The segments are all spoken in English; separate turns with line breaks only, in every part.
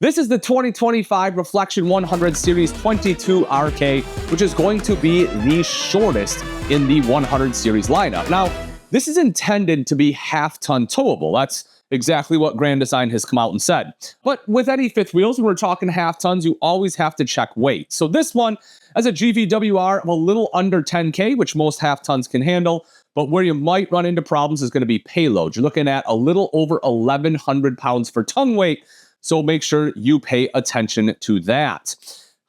This is the 2025 Reflection 100 Series 22RK, which is going to be the shortest in the 100 Series lineup. Now, this is intended to be half-ton towable. That's exactly what Grand Design has come out and said. But with any fifth wheels, when we're talking half tons, you always have to check weight. So this one has a GVWR of a little under 10K, which most half tons can handle. But where you might run into problems is going to be payload. You're looking at a little over 1,100 pounds for ton weight. So make sure you pay attention to that.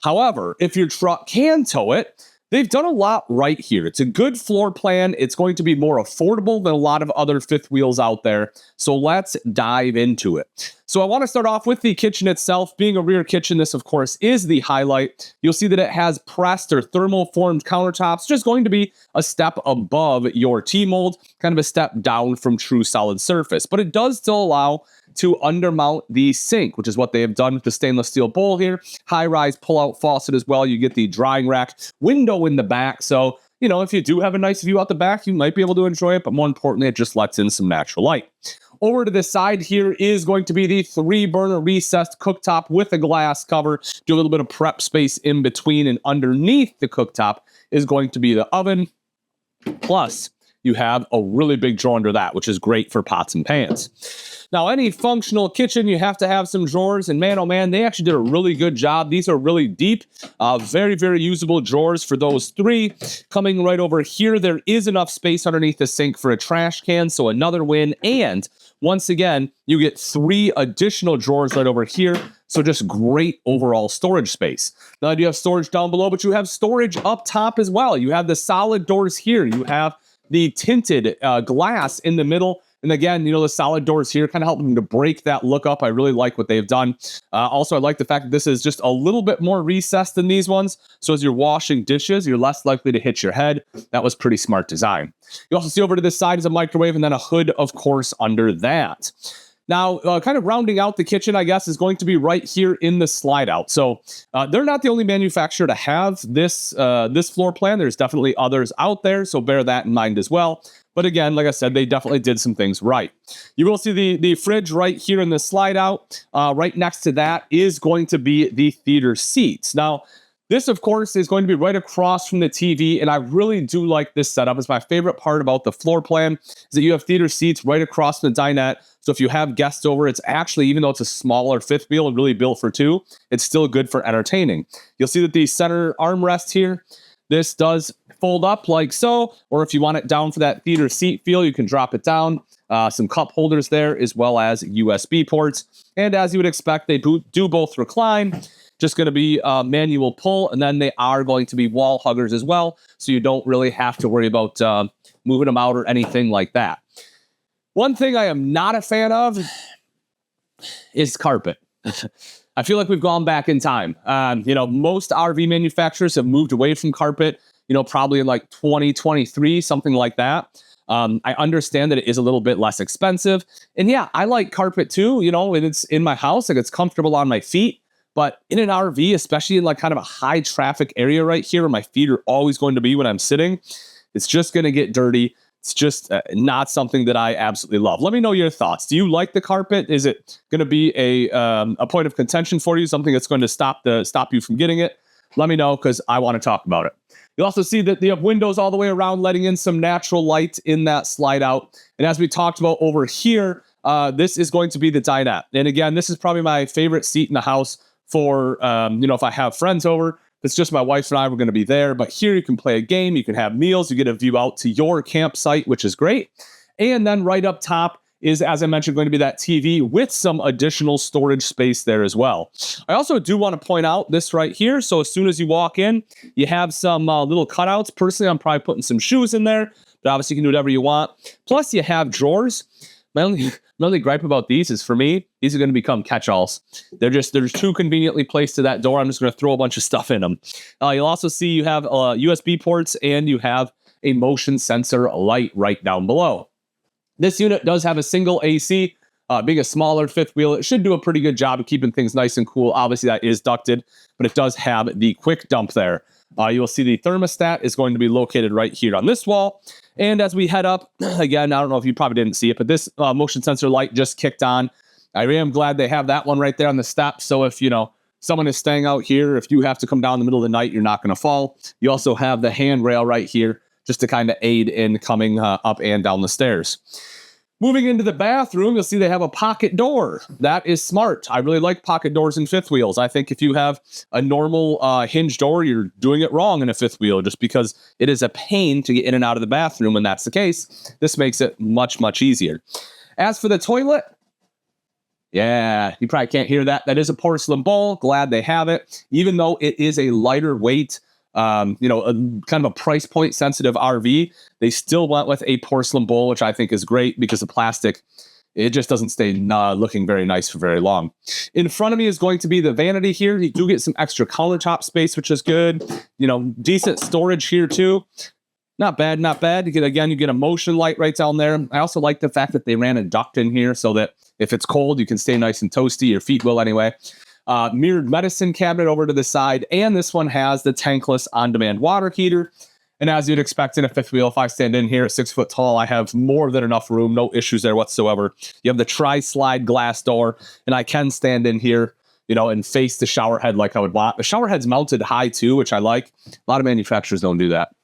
However, if your truck can tow it, they've done a lot right here. It's a good floor plan. It's going to be more affordable than a lot of other fifth wheels out there. So let's dive into it. So I want to start off with the kitchen itself. Being a rear kitchen, this of course is the highlight. You'll see that it has pressed or thermal-formed countertops, just going to be a step above your T-mold, kind of a step down from true solid surface. But it does still allow to undermount the sink, which is what they have done with the stainless steel bowl here. High-rise pull-out faucet as well. You get the drying rack window in the back. So, you know, if you do have a nice view out the back, you might be able to enjoy it. But more importantly, it just lets in some natural light. Over to the side here is going to be the 3-burner recessed cooktop with a glass cover. Do a little bit of prep space in between, and underneath the cooktop is going to be the oven. Plus, you have a really big drawer under that, which is great for pots and pans. Now, any functional kitchen, you have to have some drawers, and man, oh man, they actually did a really good job. These are really deep, very, very usable drawers for those three. Coming right over here, there is enough space underneath the sink for a trash can, so another win. And once again, you get 3 additional drawers right over here, so just great overall storage space. Now, you have storage down below, but you have storage up top as well. You have the solid doors here. You have the tinted glass in the middle. And again, you know, the solid doors here kind of help them to break that look up. I really like what they've done. Also, I like the fact that this is just a little bit more recessed than these ones. So as you're washing dishes, you're less likely to hit your head. That was pretty smart design. You also see over to this side is a microwave, and then a hood, of course, under that. Now, kind of rounding out the kitchen, I guess, is going to be right here in the slide out. So they're not the only manufacturer to have this floor plan. There's definitely others out there, so bear that in mind as well. But again, like I said, they definitely did some things right. You will see the fridge right here in the slide out. Right next to that is going to be the theater seats. Now, this, of course, is going to be right across from the TV, and I really do like this setup. It's my favorite part about the floor plan is that you have theater seats right across from the dinette. So if you have guests over, it's actually, even though it's a smaller fifth wheel and really built for 2, it's still good for entertaining. You'll see that the center armrest here, this does fold up like so, or if you want it down for that theater seat feel, you can drop it down. Some cup holders there, as well as USB ports. And as you would expect, they do both recline. Just going to be manual pull, and then they are going to be wall huggers as well, so you don't really have to worry about moving them out or anything like that. One thing I am not a fan of is carpet. I feel like we've gone back in time. You know, most RV manufacturers have moved away from carpet, you know, probably in like 2023, something like that. I understand that it is a little bit less expensive. And yeah, I like carpet too, you know, and it's in my house, like it's comfortable on my feet. But in an RV, especially in like kind of a high traffic area right here where my feet are always going to be when I'm sitting, it's just going to get dirty. It's just not something that I absolutely love. Let me know your thoughts. Do you like the carpet? Is it going to be a point of contention for you? Something that's going to stop you from getting it? Let me know, because I want to talk about it. You'll also see that they have windows all the way around, letting in some natural light in that slide out. And as we talked about over here, this is going to be the dinette. And again, this is probably my favorite seat in the house for, you know, if I have friends over. It's just my wife and I were going to be there. But here you can play a game, you can have meals, you get a view out to your campsite, which is great. And then right up top is, as I mentioned, going to be that TV with some additional storage space there as well. I also do want to point out this right here. So as soon as you walk in, you have some little cutouts. Personally, I'm probably putting some shoes in there, but obviously you can do whatever you want. Plus you have drawers. My only gripe about these is, for me, these are going to become catch-alls. They're too conveniently placed to that door. I'm just going to throw a bunch of stuff in them. You'll also see you have USB ports, and you have a motion sensor light right down below. This unit does have a single AC. Being a smaller fifth wheel, it should do a pretty good job of keeping things nice and cool. Obviously, that is ducted, but it does have the quick dump there. You will see the thermostat is going to be located right here on this wall. And as we head up, again, I don't know if you probably didn't see it, but this motion sensor light just kicked on. I am glad they have that one right there on the step. So if, someone is staying out here, if you have to come down in the middle of the night, you're not going to fall. You also have the handrail right here just to kind of aid in coming up and down the stairs. Moving into the bathroom, you'll see they have a pocket door. That is smart. I really like pocket doors in fifth wheels. I think if you have a normal hinge door, you're doing it wrong in a fifth wheel just because it is a pain to get in and out of the bathroom when that's the case. This makes it much, much easier. As for the toilet, yeah, you probably can't hear that. That is a porcelain bowl. Glad they have it. Even though it is a lighter weight, kind of a price point sensitive RV, they still went with a porcelain bowl, which I think is great because the plastic, it just doesn't stay looking very nice for very long. In front of me is going to be the vanity here. You do get some extra countertop space, which is good. Decent storage here too. Not bad, not bad. You get a motion light right down there. I also like the fact that they ran a duct in here so that if it's cold, you can stay nice and toasty. Your feet will anyway. Mirrored medicine cabinet over to the side. And this one has the tankless on-demand water heater. And as you'd expect in a fifth wheel, if I stand in here at 6 foot tall, I have more than enough room. No issues there whatsoever. You have the tri-slide glass door. And I can stand in here, and face the shower head like I would want. The shower head's mounted high too, which I like. A lot of manufacturers don't do that.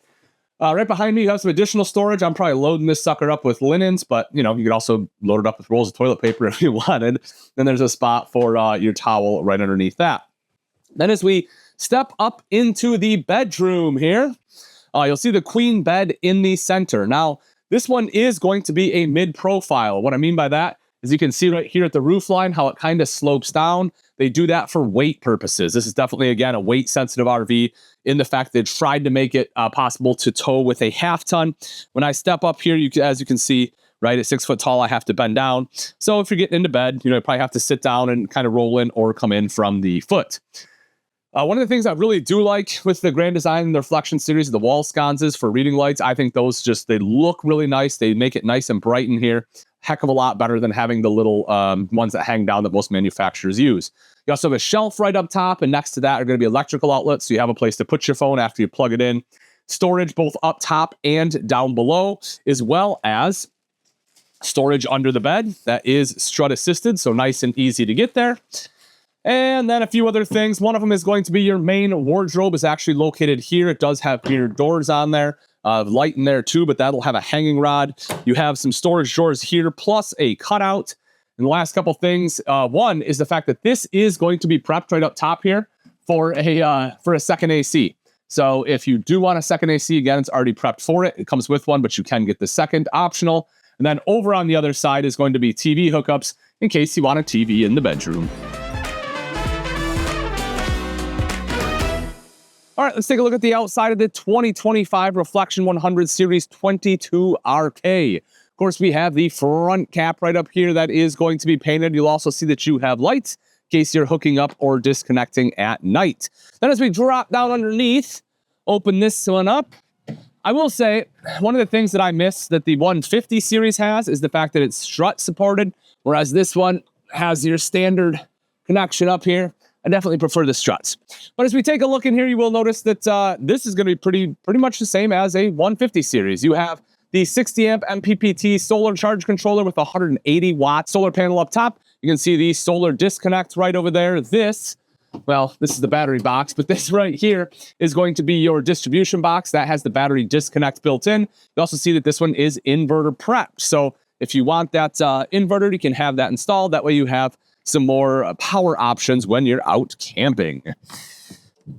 Right behind me, you have some additional storage. I'm probably loading this sucker up with linens, but, you could also load it up with rolls of toilet paper if you wanted. Then there's a spot for your towel right underneath that. Then as we step up into the bedroom here, you'll see the queen bed in the center. Now, this one is going to be a mid-profile. What I mean by that is you can see right here at the roof line how it kind of slopes down. They do that for weight purposes. This is definitely, again, a weight-sensitive RV in the fact they tried to make it possible to tow with a half-ton. When I step up here, as you can see, right, at 6 foot tall, I have to bend down. So if you're getting into bed, you probably have to sit down and kind of roll in or come in from the foot. One of the things I really do like with the Grand Design and the Reflection series, the wall sconces for reading lights, I think those they look really nice. They make it nice and bright in here. Heck of a lot better than having the little ones that hang down that most manufacturers use. You also have a shelf right up top, and next to that are going to be electrical outlets, so you have a place to put your phone after you plug it in. Storage both up top and down below, as well as storage under the bed. That is strut assisted, so nice and easy to get there. And then a few other things. One of them is going to be your main wardrobe is actually located here. It does have mirrored doors on there. Light in there too, but that'll have a hanging rod. You have some storage drawers here, plus a cutout. And the last couple things, one is the fact that this is going to be prepped right up top here for a second AC. So if you do want a second AC, again, it's already prepped for it. It comes with one, but you can get the second optional. And then over on the other side is going to be TV hookups in case you want a TV in the bedroom. All right, let's take a look at the outside of the 2025 Reflection 100 Series 22RK. Of course, we have the front cap right up here that is going to be painted. You'll also see that you have lights in case you're hooking up or disconnecting at night. Then as we drop down underneath, open this one up. I will say, one of the things that I miss that the 150 series has is the fact that it's strut supported, whereas this one has your standard connection up here. I definitely prefer the struts. But as we take a look in here, you will notice that this is going to be pretty much the same as a 150 series. You have the 60 amp MPPT solar charge controller with a 180 watt solar panel up top. You can see the solar disconnect right over there. This is the battery box, but this right here is going to be your distribution box that has the battery disconnect built in. You also see that this one is inverter prepped. So if you want that inverter, you can have that installed. That way you have some more power options when you're out camping.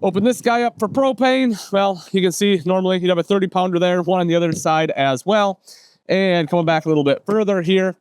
Open this guy up for propane. Well, you can see normally you'd have a 30 pounder there, one on the other side as well. And coming back a little bit further here,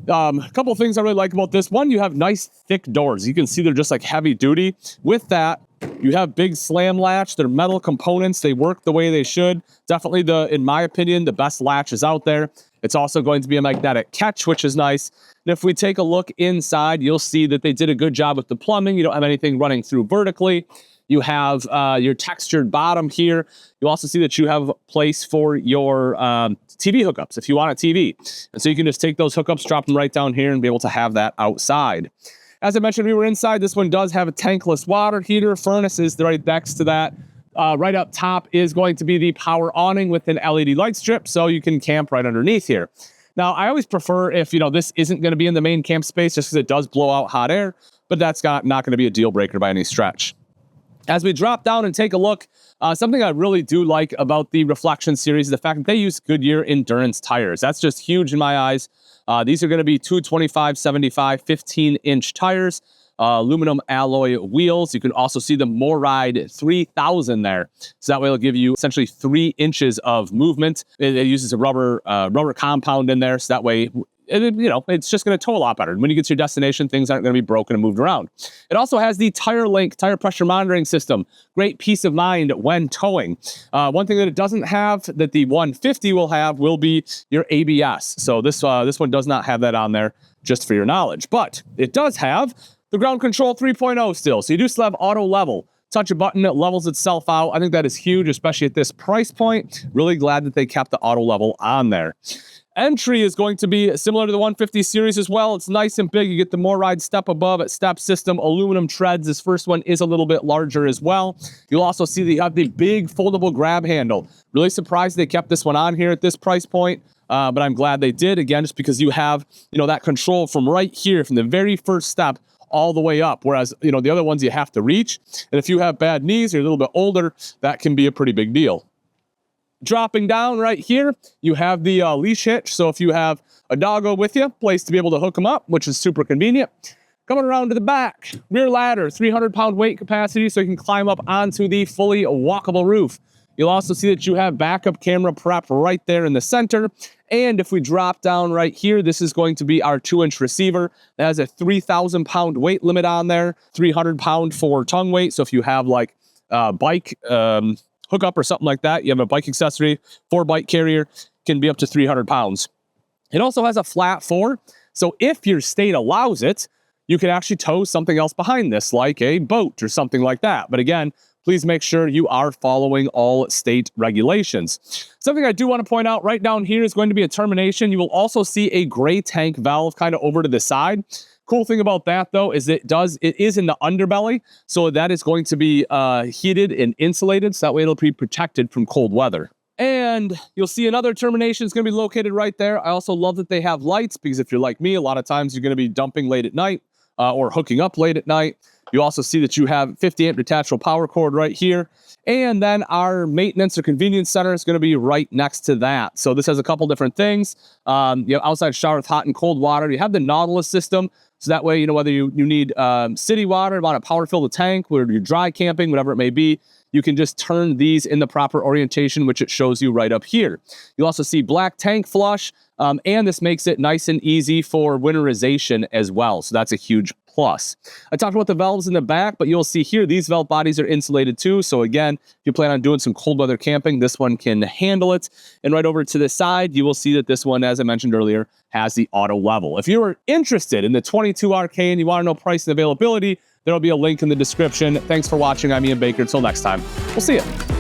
a couple of things I really like about this. One, you have nice thick doors. You can see they're just like heavy duty. With that, you have big slam latch. They're metal components. They work the way they should. Definitely in my opinion, the best latches out there. It's also going to be a magnetic catch, which is nice. And if we take a look inside, you'll see that they did a good job with the plumbing. You don't have anything running through vertically. You have your textured bottom here. You also see that you have a place for your TV hookups if you want a TV. And so you can just take those hookups, drop them right down here and be able to have that outside. As I mentioned, we were inside. This one does have a tankless water heater. Furnaces right next to that. Right up top is going to be the power awning with an LED light strip, so you can camp right underneath here. Now, I always prefer if, this isn't going to be in the main camp space just because it does blow out hot air, but that's not going to be a deal breaker by any stretch. As we drop down and take a look, something I really do like about the Reflection series is the fact that they use Goodyear endurance tires. That's just huge in my eyes. These are going to be 225/75 15-inch tires, aluminum alloy wheels. You can also see the Moride 3000 there. So that way it'll give you essentially 3 inches of movement. It uses a rubber compound in there, so that way it's just going to tow a lot better. When you get to your destination, things aren't going to be broken and moved around. It also has the Tire Link tire pressure monitoring system. Great peace of mind when towing. One thing that it doesn't have that the 150 will have will be your ABS. So this one does not have that on there, just for your knowledge. But it does have the ground control 3.0 still. So you do still have auto level. Touch a button, it levels itself out. I think that is huge, especially at this price point. Really glad that they kept the auto level on there. Entry is going to be similar to the 150 series as well. It's nice and big. You get the Moride step above it, step system, aluminum treads. This first one is a little bit larger as well. You'll also see that you have the big foldable grab handle. Really surprised they kept this one on here at this price point. But I'm glad they did, again, just because you have, that control from right here, from the very first step all the way up. Whereas, the other ones you have to reach. And if you have bad knees, you're a little bit older, that can be a pretty big deal. Dropping down right here, you have the leash hitch. So if you have a doggo with you, place to be able to hook them up, which is super convenient. Coming around to the back, rear ladder, 300-pound weight capacity, so you can climb up onto the fully walkable roof. You'll also see that you have backup camera prep right there in the center. And if we drop down right here, this is going to be our 2-inch receiver. That has a 3,000-pound weight limit on there, 300-pound for tongue weight. So if you have like a bike hookup or something like that, you have a bike accessory for bike carrier, can be up to 300 pounds. It also has a flat 4. So if your state allows it, you can actually tow something else behind this, like a boat or something like that. But again, please make sure you are following all state regulations. Something I do want to point out right down here is going to be a termination. You will also see a gray tank valve kind of over to the side. Cool thing about that, though, is it is in the underbelly, so that is going to be heated and insulated, so that way it'll be protected from cold weather. And you'll see another termination is going to be located right there. I also love that they have lights, because if you're like me, a lot of times you're going to be dumping late at night or hooking up late at night. You also see that you have 50-amp detachable power cord right here. And then our maintenance or convenience center is going to be right next to that. So this has a couple different things. You have outside shower with hot and cold water. You have the Nautilus system. So that way, whether you need city water, want to power fill the tank, whether you're dry camping, whatever it may be, you can just turn these in the proper orientation, which it shows you right up here. You'll also see black tank flush, and this makes it nice and easy for winterization as well. So that's a huge plus. I talked about the valves in the back, but you'll see here, these valve bodies are insulated too. So again, if you plan on doing some cold weather camping, this one can handle it. And right over to the side, you will see that this one, as I mentioned earlier, has the auto level. If you are interested in the 22RK and you want to know price and availability, there will be a link in the description. Thanks for watching. I'm Ian Baker. Until next time, we'll see you.